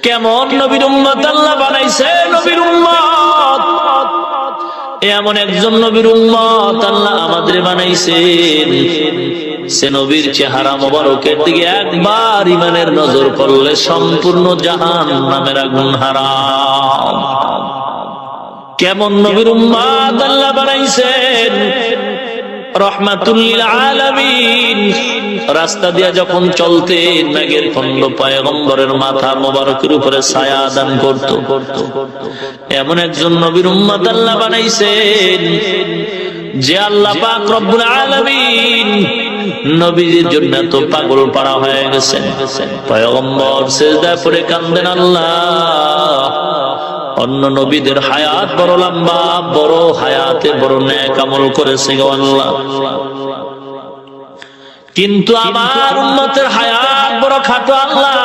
কেমন নবীর উম্মত আল্লাহ বানাইছে। নবীর উম্মত এমন একজন নবীর উম্মত আল্লাহ আমাদের বানাইছেন, সে নবীর চেহারা মোবারকের দিকে একবার ইমানের নজর পড়লে সম্পূর্ণ জাহান্নামের আগুন হারাম। কেমন নবীর উম্মত আল্লাহ বানাইছেন, রহমাতুল লিল আলামিন। রাস্তা দিয়া যখন চলতেন মেঘের খন্ড পয়গম্বরের মাথা মোবারকের উপরে ছায়া দান করত। এমন একজন নবীর উম্মত আল্লাহ বানাইছেন যে আল্লাহ পাক রব্বুল আলামিন নবীর জন্য তো পাগল পাড়া হয়ে গেছেন। পয়গম্বর সিজদায় পড়ে কান্দেন, আল্লাহ অন্য নবীদের হায়াত বড় লম্বা, বড় হায়াতে বড় নেক আমল করেছে গো আল্লাহ, কিন্তু আমার উম্মতের হায়াত বড় খাটো আল্লাহ।